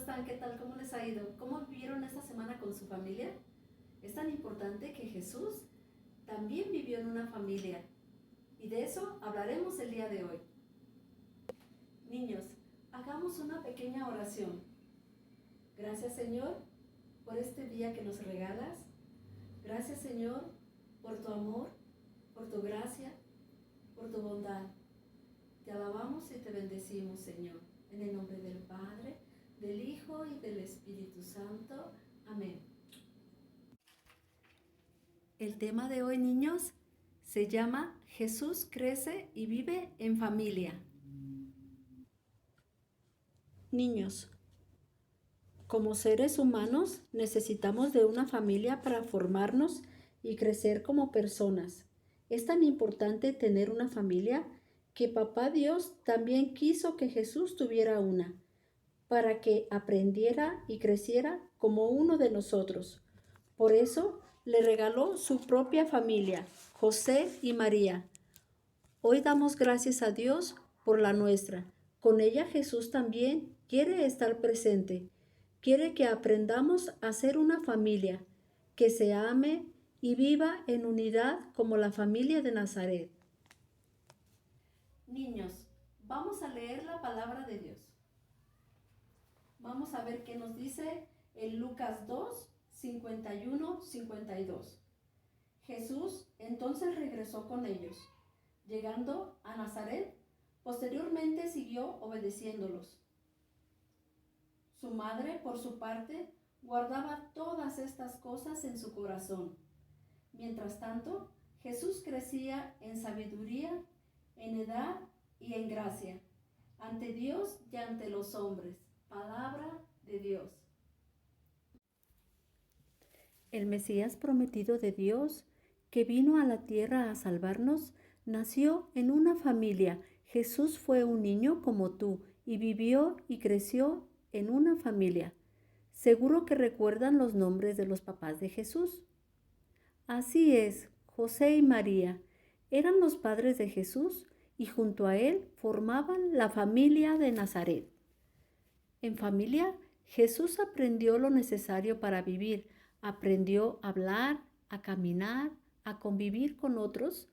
están? ¿Qué tal? ¿Cómo les ha ido? ¿Cómo vivieron esta semana con su familia? Es tan importante que Jesús también vivió en una familia y de eso hablaremos el día de hoy. Niños, hagamos una pequeña oración. Gracias, Señor, por este día que nos regalas. Gracias, Señor, por tu amor, por tu gracia, por tu bondad. Te alabamos y te bendecimos, Señor, en el nombre del Padre, del Hijo y del Espíritu Santo. Amén. El tema de hoy, niños, se llama Jesús crece y vive en familia. Niños, como seres humanos necesitamos de una familia para formarnos y crecer como personas. Es tan importante tener una familia que Papá Dios también quiso que Jesús tuviera una, para que aprendiera y creciera como uno de nosotros. Por eso le regaló su propia familia, José y María. Hoy damos gracias a Dios por la nuestra. Con ella Jesús también quiere estar presente. Quiere que aprendamos a ser una familia, que se ame y viva en unidad como la familia de Nazaret. Niños, vamos a leer la palabra de Dios. Vamos a ver qué nos dice en Lucas 2, 51, 52. Jesús entonces regresó con ellos. Llegando a Nazaret, posteriormente siguió obedeciéndolos. Su madre, por su parte, guardaba todas estas cosas en su corazón. Mientras tanto, Jesús crecía en sabiduría, en edad y en gracia, ante Dios y ante los hombres. Palabra de Dios. El Mesías prometido de Dios, que vino a la tierra a salvarnos, nació en una familia. Jesús fue un niño como tú y vivió y creció en una familia. Seguro que recuerdan los nombres de los papás de Jesús. Así es, José y María eran los padres de Jesús y junto a él formaban la familia de Nazaret. En familia, Jesús aprendió lo necesario para vivir. Aprendió a hablar, a caminar, a convivir con otros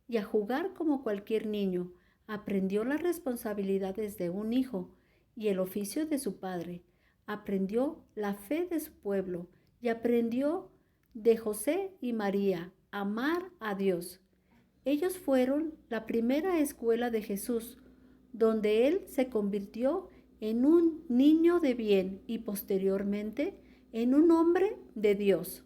y a jugar como cualquier niño. Aprendió las responsabilidades de un hijo y el oficio de su padre. Aprendió la fe de su pueblo y aprendió de José y María a amar a Dios. Ellos fueron la primera escuela de Jesús, donde él se convirtió en un niño de bien y posteriormente en un hombre de Dios.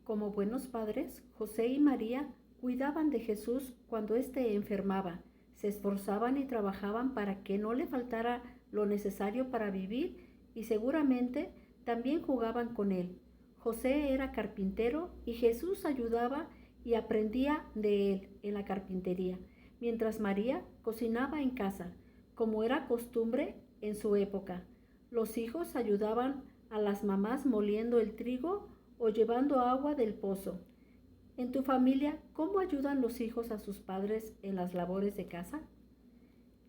Como buenos padres, José y María cuidaban de Jesús cuando éste enfermaba. Se esforzaban y trabajaban para que no le faltara lo necesario para vivir y seguramente también jugaban con él. José era carpintero y Jesús ayudaba y aprendía de él en la carpintería, mientras María cocinaba en casa, como era costumbre en su época. Los hijos ayudaban a las mamás moliendo el trigo o llevando agua del pozo. En tu familia, ¿cómo ayudan los hijos a sus padres en las labores de casa?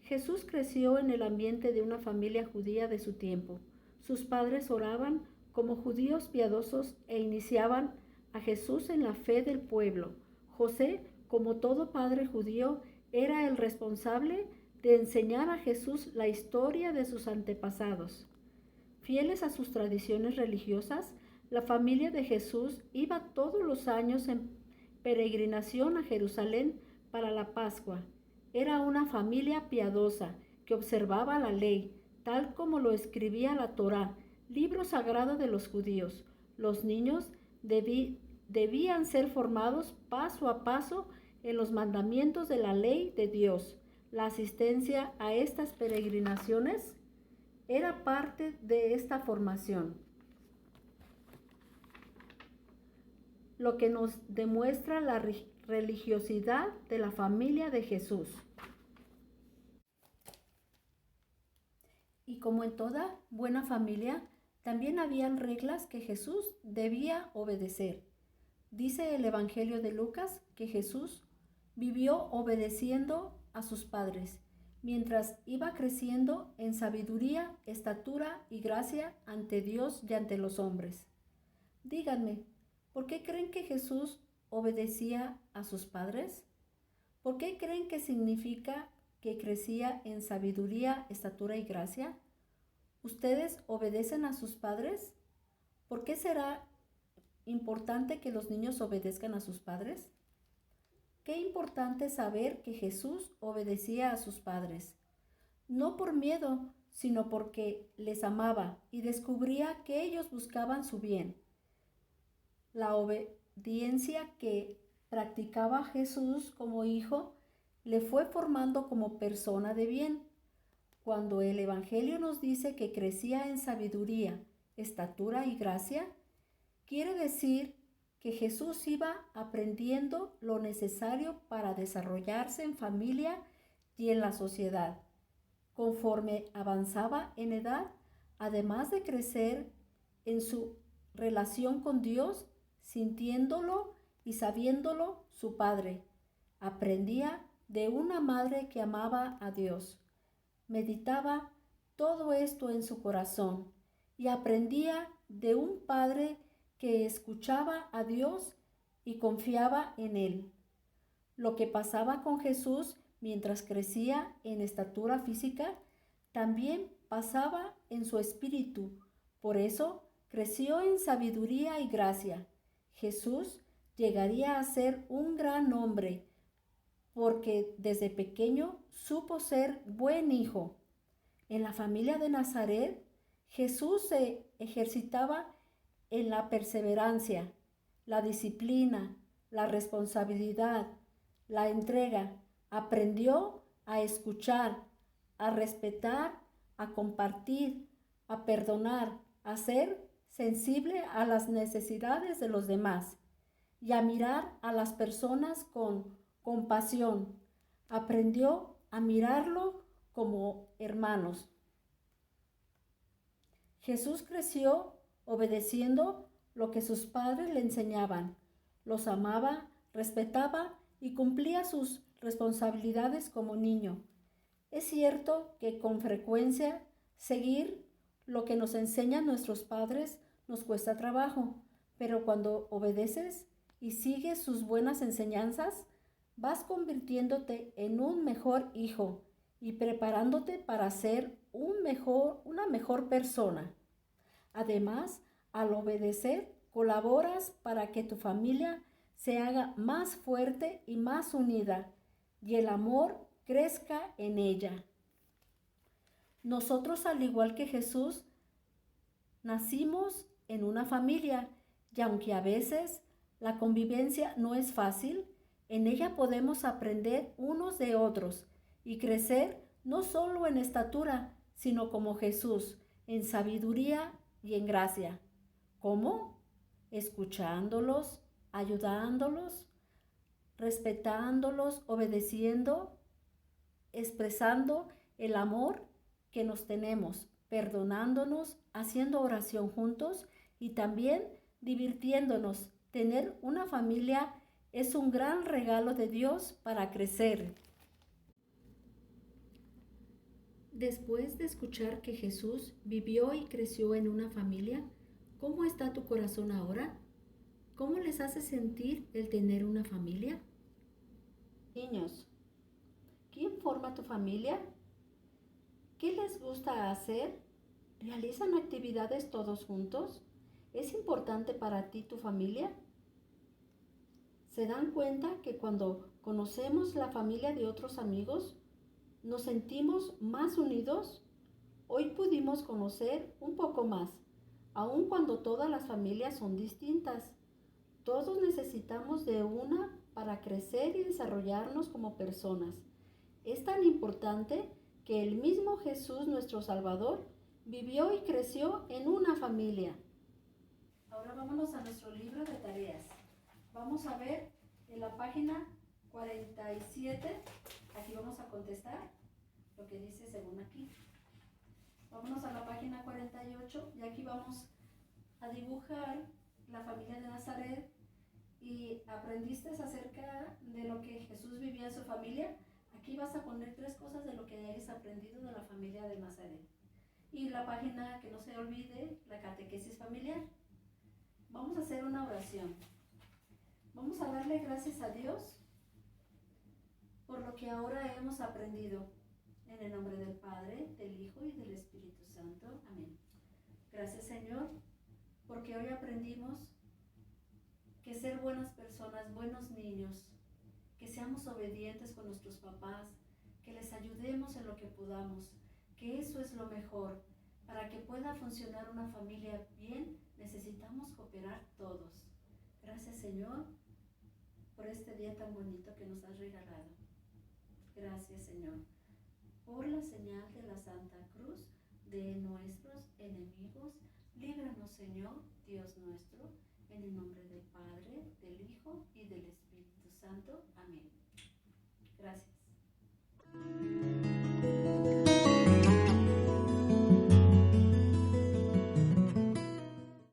Jesús creció en el ambiente de una familia judía de su tiempo. Sus padres oraban como judíos piadosos e iniciaban a Jesús en la fe del pueblo. José, como todo padre judío, era el responsable de enseñar a Jesús la historia de sus antepasados. Fieles a sus tradiciones religiosas, la familia de Jesús iba todos los años en peregrinación a Jerusalén para la Pascua. Era una familia piadosa que observaba la ley, tal como lo escribía la Torá, libro sagrado de los judíos. Los niños debían ser formados paso a paso en los mandamientos de la ley de Dios. La asistencia a estas peregrinaciones era parte de esta formación, lo que nos demuestra la religiosidad de la familia de Jesús. Y como en toda buena familia, también habían reglas que Jesús debía obedecer. Dice el Evangelio de Lucas que Jesús vivió obedeciendo a sus padres mientras iba creciendo en sabiduría, estatura y gracia ante Dios y ante los hombres. Díganme, ¿por qué creen que Jesús obedecía a sus padres? ¿Por qué creen que significa que crecía en sabiduría, estatura y gracia? ¿Ustedes obedecen a sus padres? ¿Por qué será importante que los niños obedezcan a sus padres? Qué importante saber que Jesús obedecía a sus padres, no por miedo, sino porque les amaba y descubría que ellos buscaban su bien. La obediencia que practicaba Jesús como hijo le fue formando como persona de bien. Cuando el Evangelio nos dice que crecía en sabiduría, estatura y gracia, quiere decir que Jesús iba aprendiendo lo necesario para desarrollarse en familia y en la sociedad. Conforme avanzaba en edad, además de crecer en su relación con Dios, sintiéndolo y sabiéndolo su Padre, aprendía de una madre que amaba a Dios. Meditaba todo esto en su corazón y aprendía de un Padre que escuchaba a Dios y confiaba en Él. Lo que pasaba con Jesús mientras crecía en estatura física, también pasaba en su espíritu. Por eso creció en sabiduría y gracia. Jesús llegaría a ser un gran hombre, porque desde pequeño supo ser buen hijo. En la familia de Nazaret, Jesús se ejercitaba en la perseverancia, la disciplina, la responsabilidad, la entrega. Aprendió a escuchar, a respetar, a compartir, a perdonar, a ser sensible a las necesidades de los demás y a mirar a las personas con compasión. Aprendió a mirarlo como hermanos. Jesús creció obedeciendo lo que sus padres le enseñaban. Los amaba, respetaba y cumplía sus responsabilidades como niño. Es cierto que con frecuencia seguir lo que nos enseñan nuestros padres nos cuesta trabajo, pero cuando obedeces y sigues sus buenas enseñanzas, vas convirtiéndote en un mejor hijo y preparándote para ser una mejor persona. Además, al obedecer, colaboras para que tu familia se haga más fuerte y más unida y el amor crezca en ella. Nosotros, al igual que Jesús, nacimos en una familia y aunque a veces la convivencia no es fácil, en ella podemos aprender unos de otros y crecer no solo en estatura, sino como Jesús, en sabiduría y en gracia. ¿Cómo? Escuchándolos, ayudándolos, respetándolos, obedeciendo, expresando el amor que nos tenemos, perdonándonos, haciendo oración juntos y también divirtiéndonos. Tener una familia es un gran regalo de Dios para crecer. Después de escuchar que Jesús vivió y creció en una familia, ¿cómo está tu corazón ahora? ¿Cómo les hace sentir el tener una familia? Niños, ¿quién forma tu familia? ¿Qué les gusta hacer? ¿Realizan actividades todos juntos? ¿Es importante para ti tu familia? ¿Se dan cuenta que cuando conocemos la familia de otros amigos, nos sentimos más unidos? Hoy pudimos conocer un poco más, aun cuando todas las familias son distintas. Todos necesitamos de una para crecer y desarrollarnos como personas. Es tan importante que el mismo Jesús, nuestro Salvador, vivió y creció en una familia. Ahora vámonos a nuestro libro de tareas. Vamos a ver en la página 47, aquí vamos a contestar lo que dice según aquí. Vámonos a la página 48 y aquí vamos a dibujar la familia de Nazaret. ¿Y aprendiste acerca de lo que Jesús vivía en su familia? Aquí vas a poner 3 cosas de lo que hayas aprendido de la familia de Nazaret. Y la página, que no se olvide, la catequesis familiar. Vamos a hacer una oración. Vamos a darle gracias a Dios por lo que ahora hemos aprendido. En el nombre del Padre, del Hijo y del Espíritu Santo. Amén. Gracias, Señor, porque hoy aprendimos que ser buenas personas, buenos niños, que seamos obedientes con nuestros papás, que les ayudemos en lo que podamos, que eso es lo mejor. Para que pueda funcionar una familia bien, necesitamos cooperar todos. Gracias, Señor, por este día tan bonito que nos has regalado. Gracias, Señor, por la señal de la Santa Cruz de nuestros enemigos. Líbranos, Señor, Dios nuestro, en el nombre del Padre, del Hijo y del Espíritu Santo. Amén. Gracias.